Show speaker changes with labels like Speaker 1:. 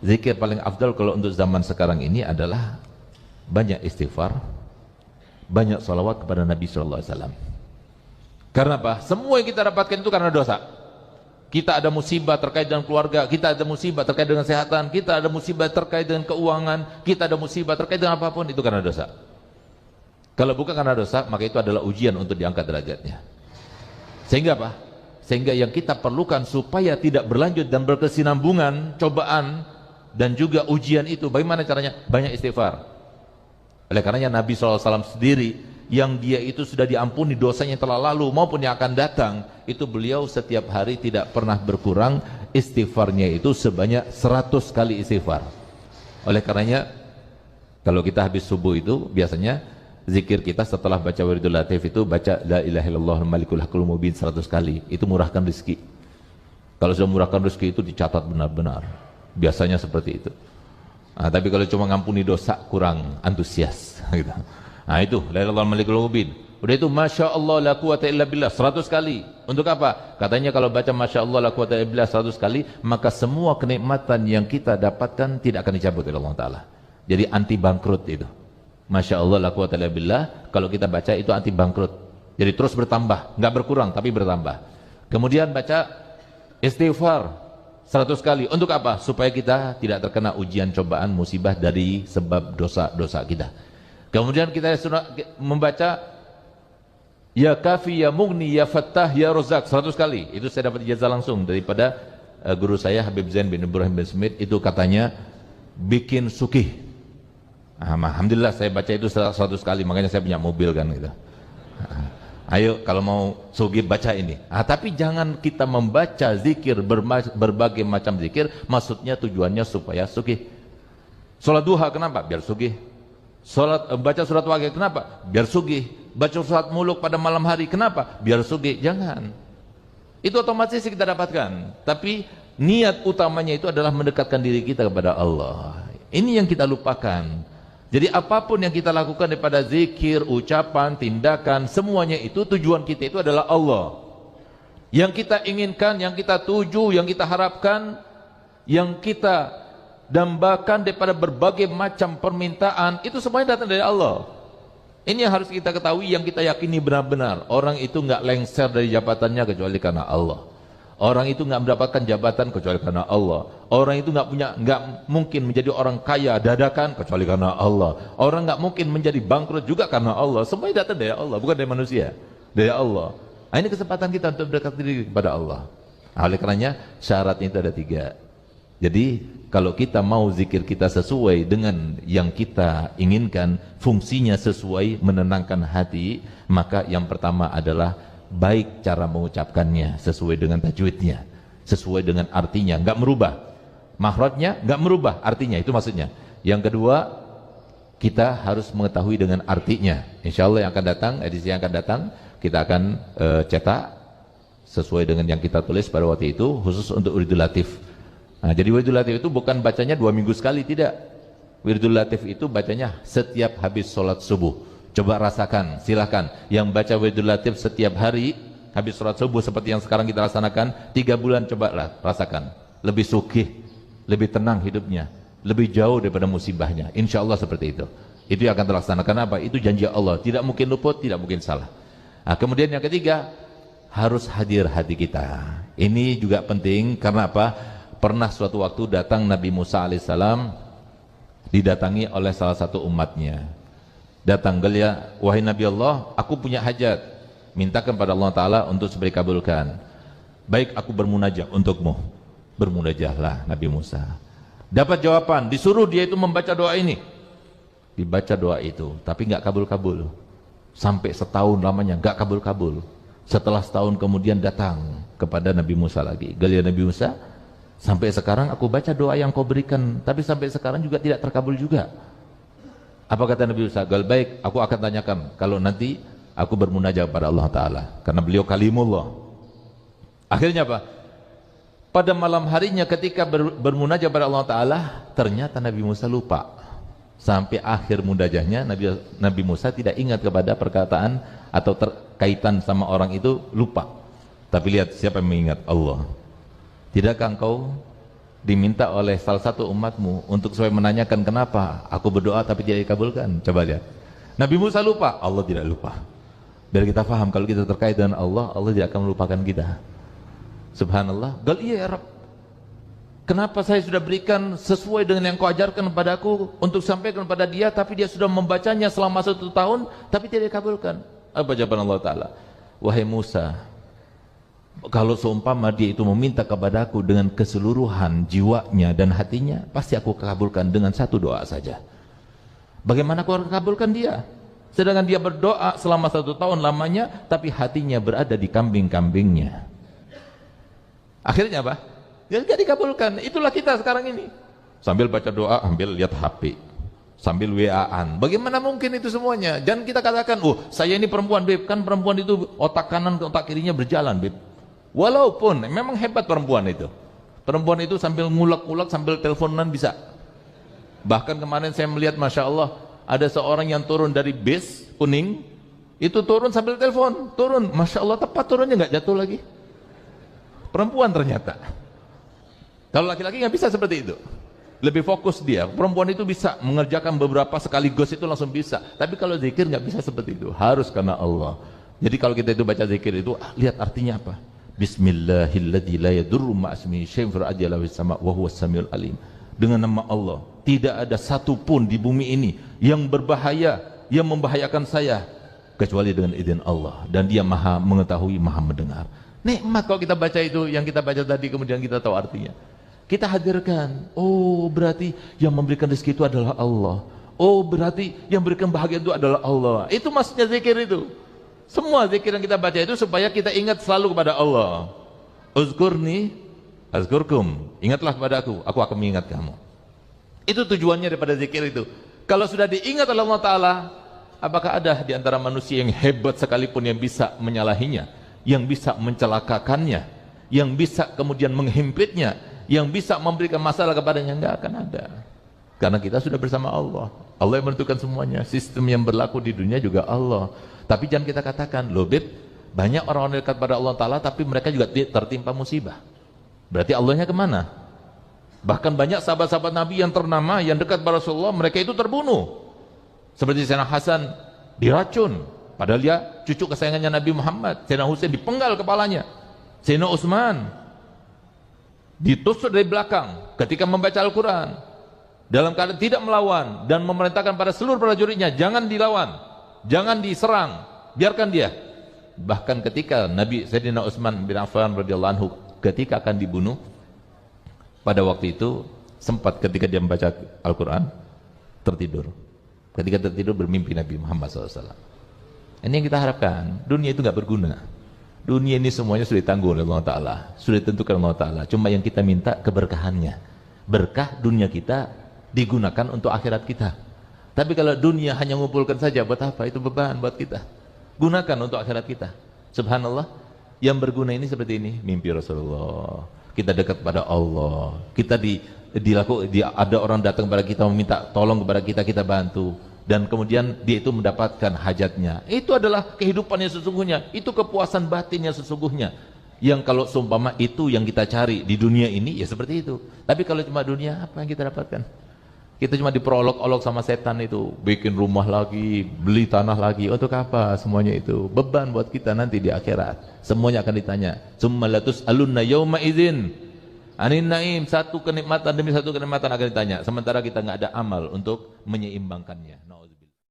Speaker 1: zikir paling afdal kalau untuk zaman sekarang ini adalah banyak istighfar, banyak salawat kepada Nabi sallallahu alaihi wasallam. Karena apa? Semua yang kita dapatkan itu karena dosa. Kita ada musibah terkait dengan keluarga, kita ada musibah terkait dengan kesehatan, kita ada musibah terkait dengan keuangan, kita ada musibah terkait dengan apapun, itu karena dosa. Kalau bukan karena dosa, maka itu adalah ujian untuk diangkat derajatnya. Sehingga apa? Sehingga yang kita perlukan supaya tidak berlanjut dan berkesinambungan cobaan dan juga ujian itu, bagaimana caranya? Banyak istighfar. Oleh karenanya Nabi SAW sendiri, yang dia itu sudah diampuni dosanya yang telah lalu maupun yang akan datang, itu beliau setiap hari tidak pernah berkurang istighfarnya itu sebanyak 100 kali istighfar. Oleh karenanya kalau kita habis subuh itu biasanya zikir kita setelah baca wiridul latif itu baca la ilaha illallah malikul haqqul mubin 100 kali. Itu murahkan rezeki. Kalau sudah murahkan rezeki itu dicatat benar-benar. Biasanya seperti itu. Nah, tapi kalau cuma ngampuni dosa kurang antusias gitu. Nah itu la ilaha illallah malikul mubin. Udah itu masya Allah la quwata illa billah 100 kali. Untuk apa? Katanya kalau baca masya Allah la quwata illa billah 100 kali, maka semua kenikmatan yang kita dapatkan tidak akan dicabut oleh Allah Ta'ala. Jadi anti bangkrut itu. Masya Allah la quwata illa billah, kalau kita baca itu anti bangkrut. Jadi terus bertambah, nggak berkurang tapi bertambah. Kemudian baca istighfar 100 kali. Untuk apa? Supaya kita tidak terkena ujian cobaan musibah dari sebab dosa-dosa kita. Kemudian kita membaca ya kafi ya mugni ya fattah ya rozak 100 kali. Itu saya dapat ijazah langsung daripada guru saya Habib Zain bin Ibrahim bin Smith. Itu katanya bikin sukih. Alhamdulillah saya baca itu 100 kali, makanya saya punya mobil kan gitu. Ayo kalau mau sugih baca ini. Tapi jangan kita membaca zikir berbagai macam zikir, maksudnya tujuannya supaya sugih. Salat duha kenapa? Biar sugih. Baca surat Waqiah kenapa? Biar sugih. Baca surat Muluk pada malam hari kenapa? Biar sugih. Jangan. Itu otomatis kita dapatkan. Tapi niat utamanya itu adalah mendekatkan diri kita kepada Allah. Ini yang kita lupakan. Jadi apapun yang kita lakukan daripada zikir, ucapan, tindakan, semuanya itu tujuan kita itu adalah Allah. Yang kita inginkan, yang kita tuju, yang kita harapkan, yang kita dambakan daripada berbagai macam permintaan, itu semuanya datang dari Allah. Ini yang harus kita ketahui, yang kita yakini benar-benar. Orang itu nggak lengser dari jabatannya kecuali karena Allah. Orang itu nggak mendapatkan jabatan kecuali karena Allah. Orang itu nggak mungkin menjadi orang kaya dadakan kecuali karena Allah. Orang nggak mungkin menjadi bangkrut juga karena Allah. Semuanya datang dari Allah, bukan dari manusia, dari Allah. Nah, ini kesempatan kita untuk berdekat diri kepada Allah. Nah, oleh karenanya syaratnya itu ada 3. Jadi kalau kita mau zikir kita sesuai dengan yang kita inginkan, fungsinya sesuai menenangkan hati, maka yang pertama adalah baik cara mengucapkannya sesuai dengan tajwidnya, sesuai dengan artinya, nggak merubah makhrajnya, nggak merubah artinya, itu maksudnya. Yang kedua, kita harus mengetahui dengan artinya. Insya Allah yang akan datang, edisi yang akan datang, kita akan cetak sesuai dengan yang kita tulis pada waktu itu, khusus untuk wiridul latif. Nah, jadi wiridul latif itu bukan bacanya 2 minggu sekali, tidak. Wiridul latif itu bacanya setiap habis sholat subuh. Coba rasakan, silahkan yang baca wiridul latif setiap hari habis sholat subuh seperti yang sekarang kita laksanakan 3 bulan, coba rasakan, lebih sukih, lebih tenang hidupnya, lebih jauh daripada musibahnya. Insya Allah seperti itu. Itu yang akan terlaksanakan. Apa? Itu janji Allah, tidak mungkin luput, tidak mungkin salah. Nah, kemudian yang ketiga, harus hadir hati kita. Ini juga penting karena apa? Pernah suatu waktu datang Nabi Musa alaihissalam didatangi oleh salah satu umatnya. Datang gelia, wahai Nabi Allah, aku punya hajat, mintakan pada Allah Ta'ala untuk supaya kabulkan. Baik, aku bermunajat untukmu. Bermunajatlah Nabi Musa. Dapat jawaban, disuruh dia itu membaca doa ini. Dibaca doa itu, tapi nggak kabul-kabul. Sampai setahun lamanya nggak kabul-kabul. Setelah setahun kemudian datang kepada Nabi Musa lagi. Gelia Nabi Musa, sampai sekarang aku baca doa yang kau berikan, tapi sampai sekarang juga tidak terkabul juga. Apa kata Nabi Musa? Gal baik, aku akan tanyakan kalau nanti aku bermunajat pada Allah Ta'ala, karena beliau kalimullah. Akhirnya apa? Pada malam harinya ketika bermunajat pada Allah Ta'ala, ternyata Nabi Musa lupa. Sampai akhir munajatnya Nabi Musa tidak ingat kepada perkataan atau terkaitan sama orang itu, lupa. Tapi lihat siapa yang mengingat? Allah. Tidakkah engkau diminta oleh salah satu umatmu untuk supaya menanyakan kenapa aku berdoa tapi tidak dikabulkan. Coba lihat. Nabi Musa lupa, Allah tidak lupa. Biar kita paham kalau kita terkait dengan Allah, Allah tidak akan melupakan kita. Subhanallah. Gal iya ya Rabb. Kenapa saya sudah berikan sesuai dengan yang kau ajarkan kepadaku untuk sampaikan kepada dia, tapi dia sudah membacanya selama 1 tahun, tapi tidak dikabulkan. Apa jawaban Allah Ta'ala? Wahai Musa, kalau seumpama dia itu meminta kepadaku dengan keseluruhan jiwanya dan hatinya, pasti aku kabulkan dengan 1 doa saja. Bagaimana aku akan kabulkan dia? Sedangkan dia berdoa selama 1 tahun lamanya, tapi hatinya berada di kambing-kambingnya. Akhirnya apa? Ya tidak dikabulkan. Itulah kita sekarang ini. Sambil baca doa, sambil lihat HP, sambil WA-an. Bagaimana mungkin itu semuanya? Jangan kita katakan, oh saya ini perempuan, Beb. Kan perempuan itu otak kanan ke otak kirinya berjalan, Beb. Walaupun memang hebat perempuan itu. Perempuan itu sambil ngulek-ngulek, sambil teleponan bisa. Bahkan kemarin saya melihat, Masya Allah, ada seorang yang turun dari bis kuning, itu turun sambil telepon, turun. Masya Allah, tepat turunnya, nggak jatuh lagi. Perempuan ternyata. Kalau laki-laki nggak bisa seperti itu, lebih fokus dia. Perempuan itu bisa mengerjakan beberapa sekaligus, itu langsung bisa. Tapi kalau zikir nggak bisa seperti itu, harus karena Allah. Jadi kalau kita itu baca zikir itu, lihat artinya apa? Bismillahilladzi la yadurru ma'asmihi syai'un fil ardi wala fis sama' wa huwas samiul alim. Dengan nama Allah, tidak ada satupun di bumi ini yang berbahaya, yang membahayakan saya, kecuali dengan izin Allah. Dan dia maha mengetahui, maha mendengar. Nikmat kalau kita baca itu, yang kita baca tadi, kemudian kita tahu artinya. Kita hadirkan, oh berarti yang memberikan rezeki itu adalah Allah. Oh berarti yang memberikan bahagia itu adalah Allah. Itu maksudnya zikir itu. Semua zikir yang kita baca itu supaya kita ingat selalu kepada Allah. Uzkurni azkurkum. Ingatlah kepada aku akan mengingat kamu. Itu tujuannya daripada zikir itu. Kalau sudah diingat oleh Allah Ta'ala, apakah ada di antara manusia yang hebat sekalipun yang bisa menyalahinya, yang bisa mencelakakannya, yang bisa kemudian menghimpitnya, yang bisa memberikan masalah kepadanya? Enggak akan ada. Karena kita sudah bersama Allah. Allah yang menentukan semuanya. Sistem yang berlaku di dunia juga Allah. Tapi jangan kita katakan, loh Bib, banyak orang-orang dekat pada Allah Ta'ala tapi mereka juga tertimpa musibah. Berarti Allahnya kemana? Bahkan banyak sahabat-sahabat Nabi yang ternama, yang dekat pada Rasulullah, mereka itu terbunuh. Seperti Sayyidina Hasan diracun, padahal dia cucu kesayangannya Nabi Muhammad. Sayyidina Husain dipenggal kepalanya. Sayyidina Utsman ditusuk dari belakang ketika membaca Al-Quran dalam keadaan tidak melawan, dan memerintahkan pada seluruh prajuritnya, jangan dilawan, jangan diserang, biarkan dia. Bahkan ketika Nabi Sayyidina Utsman bin Affan radhiyallahu anhu ketika akan dibunuh, pada waktu itu sempat ketika dia membaca Al-Quran tertidur. Ketika tertidur bermimpi Nabi Muhammad SAW. Ini yang kita harapkan. Dunia itu nggak berguna. Dunia ini semuanya sudah ditanggung oleh Allah Ta'ala, sudah ditentukan Allah Ta'ala. Cuma yang kita minta keberkahannya. Berkah dunia kita digunakan untuk akhirat kita. Tapi kalau dunia hanya mengumpulkan saja, buat apa? Itu beban buat kita. Gunakan untuk akhirat kita. Subhanallah, yang berguna ini seperti ini. Mimpi Rasulullah, kita dekat pada Allah, kita ada orang datang kepada kita meminta tolong kepada kita, kita bantu. Dan kemudian dia itu mendapatkan hajatnya. Itu adalah kehidupan yang sesungguhnya. Itu kepuasan batin yang sesungguhnya. Yang kalau seumpama itu yang kita cari di dunia ini, ya seperti itu. Tapi kalau cuma dunia, apa yang kita dapatkan? Kita cuma diperolok-olok sama setan itu. Bikin rumah lagi, beli tanah lagi. Untuk apa semuanya itu? Beban buat kita nanti di akhirat. Semuanya akan ditanya. Summa latus alunna yauma idzin anin naim. Satu kenikmatan demi satu kenikmatan akan ditanya. Sementara kita nggak ada amal untuk menyeimbangkannya. Nauzubillah.